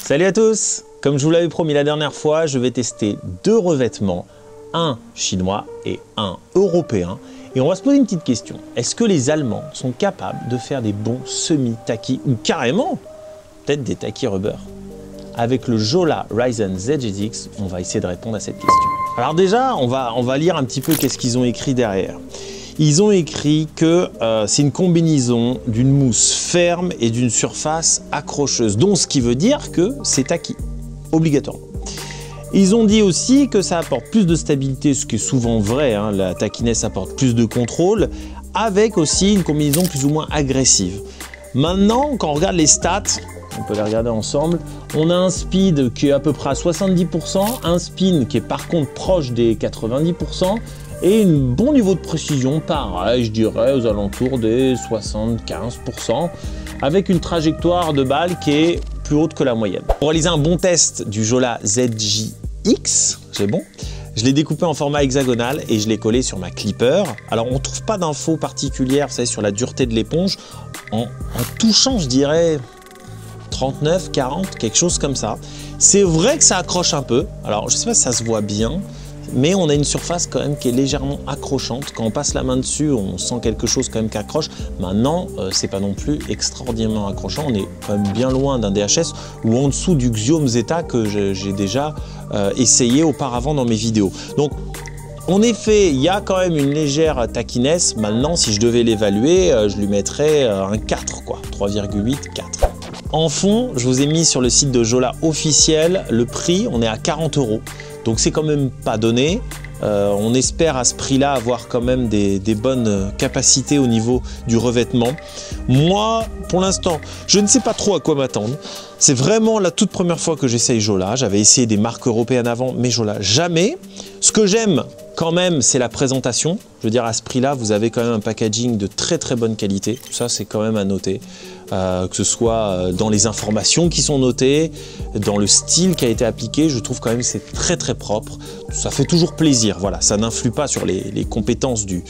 Salut à tous! Comme je vous l'avais promis la dernière fois, je vais tester deux revêtements, un chinois et un européen. Et on va se poser une petite question. Est-ce que les Allemands sont capables de faire des bons semi-taki ou carrément peut-être des taki rubber? Avec le Jola Ryzen ZGX, on va essayer de répondre à cette question. Alors déjà, on va lire un petit peu qu'est-ce qu'ils ont écrit derrière. Ils ont écrit que c'est une combinaison d'une mousse ferme et d'une surface accrocheuse. Donc ce qui veut dire que c'est taki, obligatoirement. Ils ont dit aussi que ça apporte plus de stabilité, ce qui est souvent vrai, hein, la takiness apporte plus de contrôle, avec aussi une combinaison plus ou moins agressive. Maintenant, quand on regarde les stats, on peut les regarder ensemble, on a un speed qui est à peu près à 70%, un spin qui est par contre proche des 90%, et un bon niveau de précision, pareil, je dirais aux alentours des 75%, avec une trajectoire de balle qui est plus haute que la moyenne. Pour réaliser un bon test du Jola ZGX, c'est bon, je l'ai découpé en format hexagonal et je l'ai collé sur ma clipper. Alors on ne trouve pas d'infos particulières, vous savez, sur la dureté de l'éponge. En touchant, je dirais 39, 40, quelque chose comme ça. C'est vrai que ça accroche un peu. Alors je ne sais pas si ça se voit bien, mais on a une surface quand même qui est légèrement accrochante. Quand on passe la main dessus, on sent quelque chose quand même qui accroche. Maintenant, c'est pas non plus extraordinairement accrochant. On est quand même bien loin d'un DHS ou en dessous du Xiom Zeta que j'ai déjà essayé auparavant dans mes vidéos. Donc, en effet, il y a quand même une légère takiness. Maintenant, si je devais l'évaluer, je lui mettrais un 4, quoi, 3,8, 4. En fond, je vous ai mis sur le site de Jola officiel le prix, on est à 40 €. Donc c'est quand même pas donné. On espère à ce prix-là avoir quand même des bonnes capacités au niveau du revêtement. Moi, pour l'instant, je ne sais pas trop à quoi m'attendre. C'est vraiment la toute première fois que j'essaye Jola. J'avais essayé des marques européennes avant, mais Jola jamais. Ce que j'aime quand même, c'est la présentation. Je veux dire, à ce prix-là, vous avez quand même un packaging de très très bonne qualité. Ça, c'est quand même à noter. Que ce soit dans les informations qui sont notées, dans le style qui a été appliqué, je trouve quand même que c'est très très propre. Ça fait toujours plaisir, voilà, ça n'influe pas sur les compétences du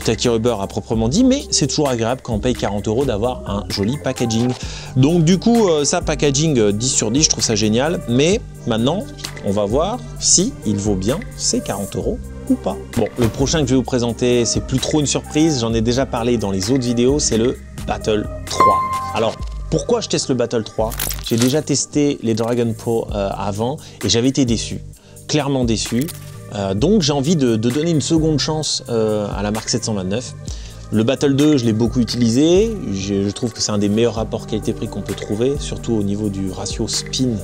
taki rubber à proprement dit, mais c'est toujours agréable quand on paye 40 € d'avoir un joli packaging. Donc du coup, ça, packaging 10 sur 10, je trouve ça génial, mais maintenant, on va voir si il vaut bien ces 40 € ou pas. Bon, le prochain que je vais vous présenter, c'est plus trop une surprise, j'en ai déjà parlé dans les autres vidéos, c'est le Battle 3. Alors, pourquoi je teste le Battle 3? J'ai déjà testé les Dragon Pro avant et j'avais été déçu, clairement déçu. Donc j'ai envie de donner une seconde chance à la marque 729. Le Battle 2, je l'ai beaucoup utilisé. Je trouve que c'est un des meilleurs rapports qualité-prix qu'on peut trouver, surtout au niveau du ratio spin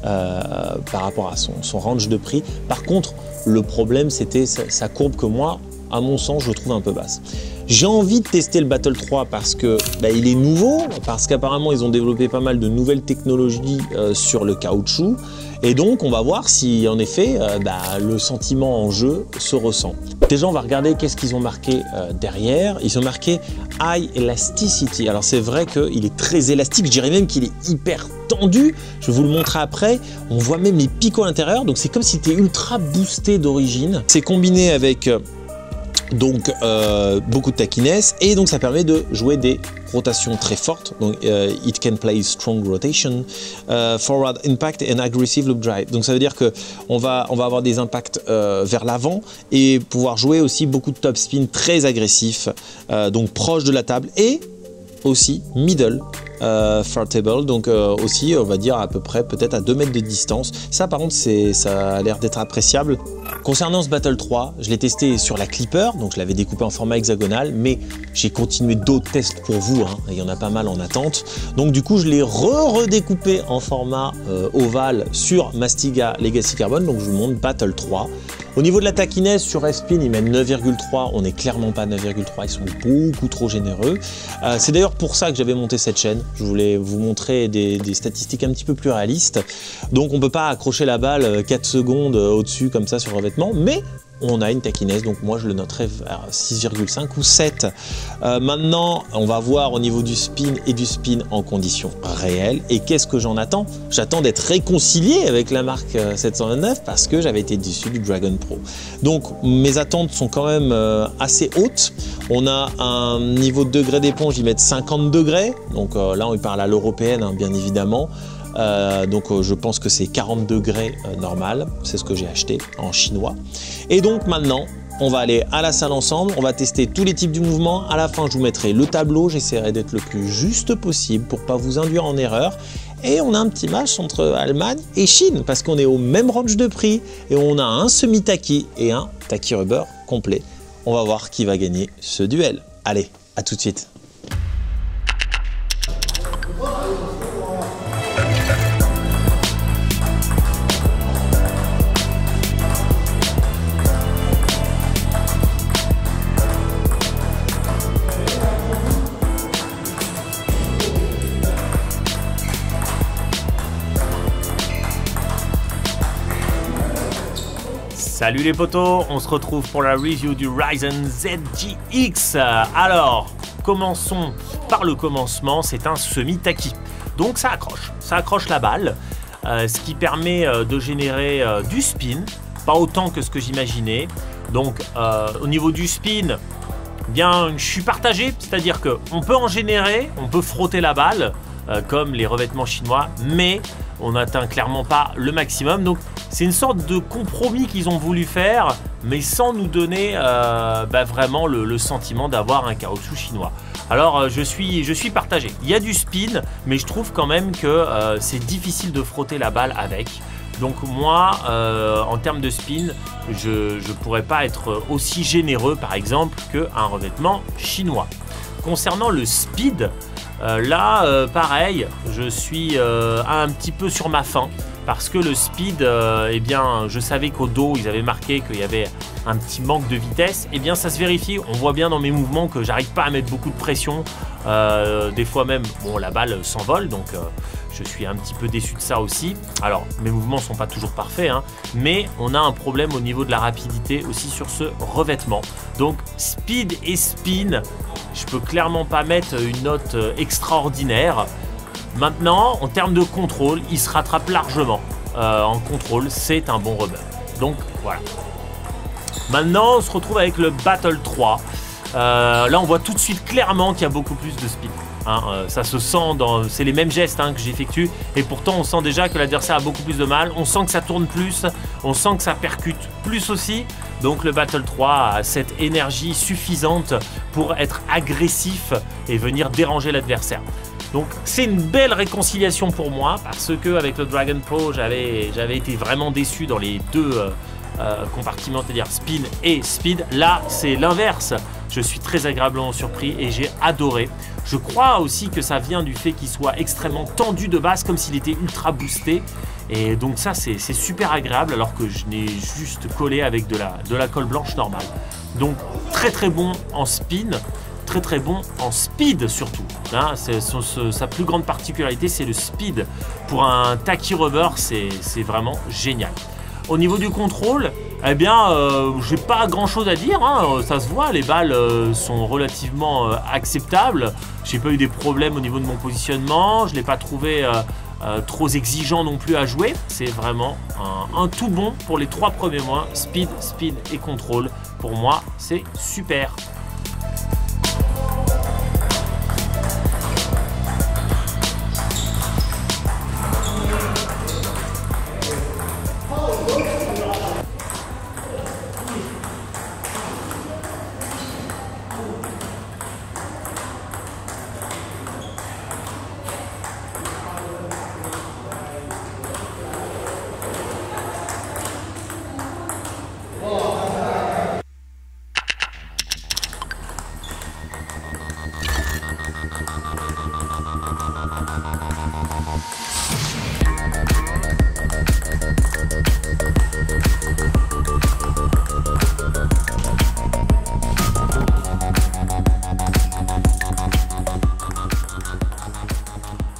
par rapport à son range de prix. Par contre, le problème, c'était sa courbe que moi, à mon sens, je trouve un peu basse. J'ai envie de tester le Battle 3 parce que il est nouveau, parce qu'apparemment ils ont développé pas mal de nouvelles technologies sur le caoutchouc, et donc on va voir si en effet le sentiment en jeu se ressent. Déjà on va regarder qu'est-ce qu'ils ont marqué derrière. Ils ont marqué High Elasticity. Alors c'est vrai qu'il est très élastique, je dirais même qu'il est hyper tendu. Je vais vous le montrer après. On voit même les picots à l'intérieur, donc c'est comme s'il était ultra boosté d'origine. C'est combiné avec donc beaucoup de takiness et donc ça permet de jouer des rotations très fortes. Donc it can play strong rotation, forward impact and aggressive loop drive. Donc ça veut dire que on va avoir des impacts vers l'avant et pouvoir jouer aussi beaucoup de top spin très agressifs, donc proche de la table, et aussi middle far table, donc aussi on va dire à peu près peut-être à 2 mètres de distance. Ça par contre ça a l'air d'être appréciable. Concernant ce Battle 3, je l'ai testé sur la clipper, donc je l'avais découpé en format hexagonal, mais j'ai continué d'autres tests pour vous, hein, il y en a pas mal en attente. Donc du coup je l'ai redécoupé en format ovale sur Mastiga Legacy Carbon, donc je vous montre Battle 3. Au niveau de la takiness, sur F-Spin, ils mettent 9,3, on n'est clairement pas 9,3, ils sont beaucoup trop généreux. C'est d'ailleurs pour ça que j'avais monté cette chaîne, je voulais vous montrer des statistiques un petit peu plus réalistes. Donc on ne peut pas accrocher la balle 4 secondes au-dessus comme ça sur le revêtement, mais on a une takiness, donc moi je le noterais à 6,5 ou 7. Maintenant, on va voir au niveau du spin et du spin en conditions réelles. Et qu'est-ce que j'en attends? J'attends d'être réconcilié avec la marque 729 parce que j'avais été déçu du Dragon Pro. Donc mes attentes sont quand même assez hautes. On a un niveau de degré d'éponge, ils mettent 50 degrés. Donc là, on parle à l'européenne, hein, bien évidemment. Donc je pense que c'est 40 degrés normal, c'est ce que j'ai acheté en chinois. Et donc maintenant, on va aller à la salle ensemble, on va tester tous les types du mouvement. À la fin, je vous mettrai le tableau, j'essaierai d'être le plus juste possible pour ne pas vous induire en erreur. Et on a un petit match entre Allemagne et Chine parce qu'on est au même range de prix et on a un semi-taki et un taki rubber complet. On va voir qui va gagner ce duel. Allez, à tout de suite. Salut les potos, on se retrouve pour la review du Ryzen ZGX. Alors, commençons par le commencement, c'est un semi-taki. Donc ça accroche la balle, ce qui permet de générer du spin, pas autant que ce que j'imaginais. Donc au niveau du spin, bien, je suis partagé, c'est-à-dire qu'on peut en générer, on peut frotter la balle, comme les revêtements chinois, mais on n'atteint clairement pas le maximum. Donc c'est une sorte de compromis qu'ils ont voulu faire, mais sans nous donner vraiment le sentiment d'avoir un caoutchouc chinois. Alors je suis partagé. Il y a du spin, mais je trouve quand même que c'est difficile de frotter la balle avec. Donc moi, en termes de spin, je ne pourrais pas être aussi généreux par exemple qu'un revêtement chinois. Concernant le speed, pareil, je suis un petit peu sur ma faim parce que le speed, je savais qu'au dos ils avaient marqué qu'il y avait un petit manque de vitesse. Eh bien ça se vérifie, on voit bien dans mes mouvements que j'arrive pas à mettre beaucoup de pression, des fois même, bon, la balle s'envole, donc je suis un petit peu déçu de ça aussi. Alors mes mouvements sont pas toujours parfaits, hein, mais on a un problème au niveau de la rapidité aussi sur ce revêtement. Donc speed et spin, je peux clairement pas mettre une note extraordinaire. Maintenant, en termes de contrôle, il se rattrape largement. En contrôle, c'est un bon rubber. Donc voilà. Maintenant, on se retrouve avec le Battle 3. Là, on voit tout de suite clairement qu'il y a beaucoup plus de speed. Ça se sent, c'est les mêmes gestes que j'effectue. Et pourtant, on sent déjà que l'adversaire a beaucoup plus de mal. On sent que ça tourne plus. On sent que ça percute plus aussi. Donc le Battle 3 a cette énergie suffisante pour être agressif et venir déranger l'adversaire. Donc c'est une belle réconciliation pour moi parce que avec le Dragon Pro, j'avais été vraiment déçu dans les deux compartiments, c'est-à-dire spin et speed. Là, c'est l'inverse. Je suis très agréablement surpris et j'ai adoré. Je crois aussi que ça vient du fait qu'il soit extrêmement tendu de base, comme s'il était ultra boosté. Et donc ça, c'est super agréable alors que je n'ai juste collé avec de la colle blanche normale. Donc très très bon en spin. Très très bon en speed surtout. Sa plus grande particularité, c'est le speed. Pour un taki rubber, c'est vraiment génial. Au niveau du contrôle, eh bien, j'ai pas grand chose à dire, ça se voit, les balles sont relativement acceptables. J'ai pas eu des problèmes au niveau de mon positionnement, je l'ai pas trouvé trop exigeant non plus à jouer. C'est vraiment un tout bon pour les 3 premiers mois, speed et contrôle. Pour moi, c'est super.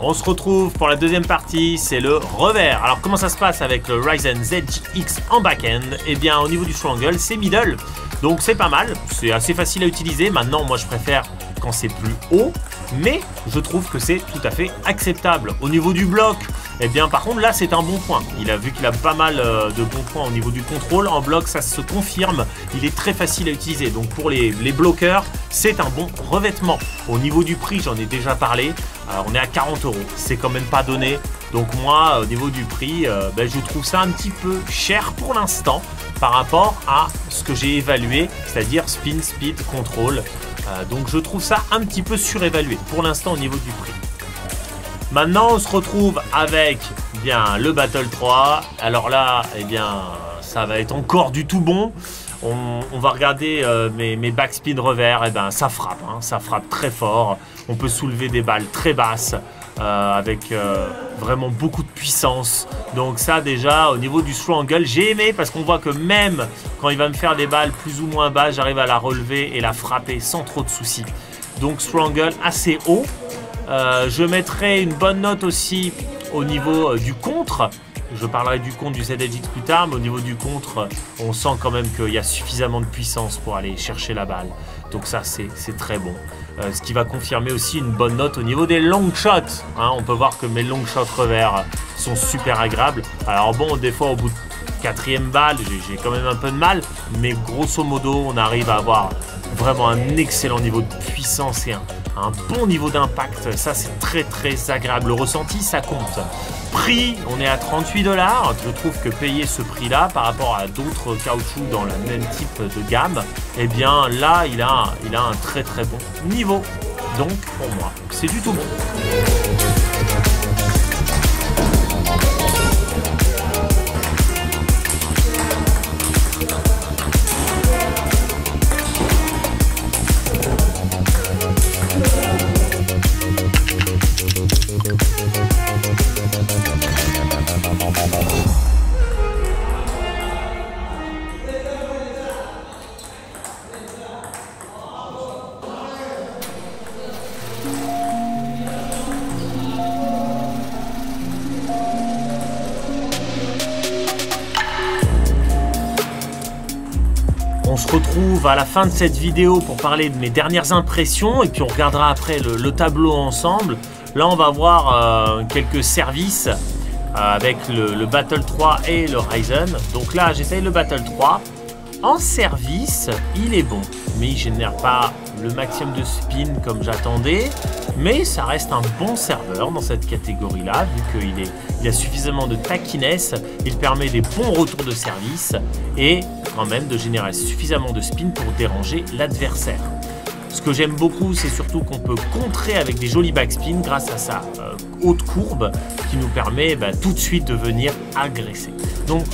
On se retrouve pour la deuxième partie, c'est le revers. Alors comment ça se passe avec le Ryzen ZGX en back-end? Eh bien au niveau du triangle, c'est middle, donc c'est pas mal, c'est assez facile à utiliser. Maintenant moi je préfère quand c'est plus haut, mais je trouve que c'est tout à fait acceptable. Au niveau du bloc, eh bien par contre là c'est un bon point. Il a vu qu'il a pas mal de bons points au niveau du contrôle. En bloc ça se confirme, il est très facile à utiliser. Donc pour les bloqueurs, c'est un bon revêtement. Au niveau du prix, j'en ai déjà parlé, on est à 40 €. C'est quand même pas donné. Donc moi, au niveau du prix, je trouve ça un petit peu cher pour l'instant par rapport à ce que j'ai évalué, c'est-à-dire spin, speed, contrôle. Donc je trouve ça un petit peu surévalué pour l'instant au niveau du prix. Maintenant, on se retrouve avec bien le Battle 3. Alors là, eh bien, ça va être encore du tout bon. On va regarder mes backspin revers. Eh ben, ça frappe très fort. On peut soulever des balles très basses avec vraiment beaucoup de puissance. Donc ça, déjà, au niveau du throw angle, j'ai aimé parce qu'on voit que même quand il va me faire des balles plus ou moins basses, j'arrive à la relever et la frapper sans trop de soucis. Donc throw angle assez haut. Je mettrai une bonne note aussi au niveau du contre. Je parlerai du contre du ZedX plus tard, mais au niveau du contre, on sent quand même qu'il y a suffisamment de puissance pour aller chercher la balle. Donc ça, c'est très bon. Ce qui va confirmer aussi une bonne note au niveau des long shots. Hein, on peut voir que mes long shots revers sont super agréables. Alors bon, des fois, au bout de 4e balle, j'ai quand même un peu de mal. Mais grosso modo, on arrive à avoir vraiment un excellent niveau de puissance et un bon niveau d'impact. Ça, c'est très très agréable. Le ressenti, ça compte. Prix, on est à 38 $. Je trouve que payer ce prix-là par rapport à d'autres caoutchoucs dans le même type de gamme, eh bien là, il a un très très bon niveau. Donc, pour moi, c'est du tout bon. On se retrouve à la fin de cette vidéo pour parler de mes dernières impressions et puis on regardera après le tableau ensemble. Là, on va voir quelques services avec le Battle 3 et le Ryzen. Donc là, j'essaye le Battle 3. En service, il est bon, mais il ne génère pas le maximum de spin comme j'attendais. Mais ça reste un bon serveur dans cette catégorie-là, vu qu'il a suffisamment de tackiness, il permet des bons retours de service et quand même de générer suffisamment de spin pour déranger l'adversaire. Ce que j'aime beaucoup, c'est surtout qu'on peut contrer avec des jolis backspins grâce à sa haute courbe qui nous permet tout de suite de venir agresser. Donc,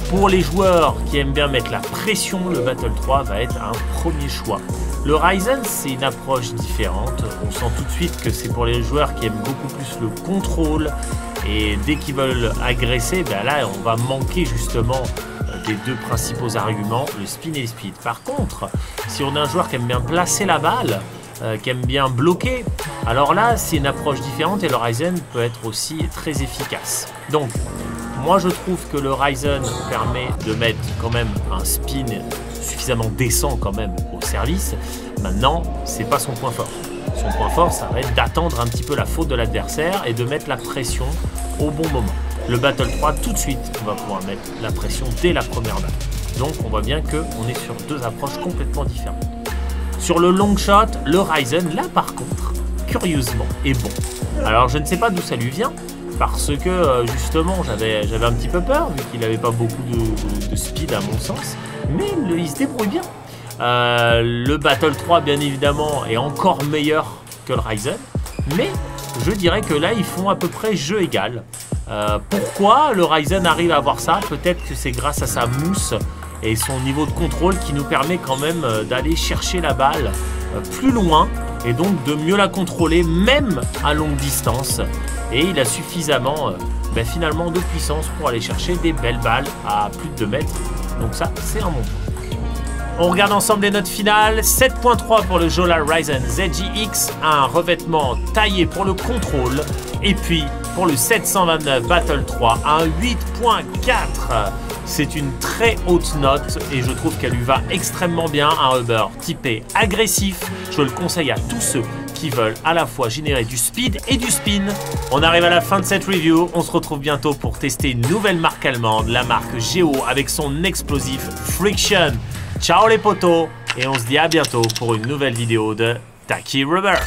pour les joueurs qui aiment bien mettre la pression, le Battle 3 va être un premier choix. Le Ryzen, c'est une approche différente. On sent tout de suite que c'est pour les joueurs qui aiment beaucoup plus le contrôle. Et dès qu'ils veulent agresser, là, on va manquer justement des deux principaux arguments, le spin et le speed. Par contre, si on a un joueur qui aime bien placer la balle, qui aime bien bloquer, alors là, c'est une approche différente et le Ryzen peut être aussi très efficace. Donc, moi, je trouve que le Ryzen permet de mettre quand même un spin suffisamment décent quand même au service. Maintenant, c'est pas son point fort. Son point fort, ça va être d'attendre un petit peu la faute de l'adversaire et de mettre la pression au bon moment. Le Battle 3, tout de suite, on va pouvoir mettre la pression dès la première balle. Donc, on voit bien qu'on est sur deux approches complètement différentes. Sur le long shot, le Ryzen, là par contre, curieusement, est bon. Alors, je ne sais pas d'où ça lui vient. Parce que justement j'avais un petit peu peur vu qu'il n'avait pas beaucoup de speed à mon sens, mais il se débrouille bien. Le Battle 3 bien évidemment est encore meilleur que le Ryzen, mais je dirais que là ils font à peu près jeu égal. Pourquoi le Ryzen arrive à avoir ça? Peut-être que c'est grâce à sa mousse et son niveau de contrôle qui nous permet quand même d'aller chercher la balle plus loin et donc de mieux la contrôler même à longue distance. Et il a suffisamment finalement de puissance pour aller chercher des belles balles à plus de 2 mètres. Donc ça, c'est un bon point. On regarde ensemble les notes finales. 7.3 pour le Jolla Ryzen ZGX, un revêtement taillé pour le contrôle. Et puis pour le 729 Battle 3, un 8.4. C'est une très haute note et je trouve qu'elle lui va extrêmement bien. Un rubber typé agressif. Je le conseille à tous ceux qui veulent à la fois générer du speed et du spin. On arrive à la fin de cette review. On se retrouve bientôt pour tester une nouvelle marque allemande, la marque Geo avec son explosif Friction. Ciao les potos et on se dit à bientôt pour une nouvelle vidéo de Taki Rubber.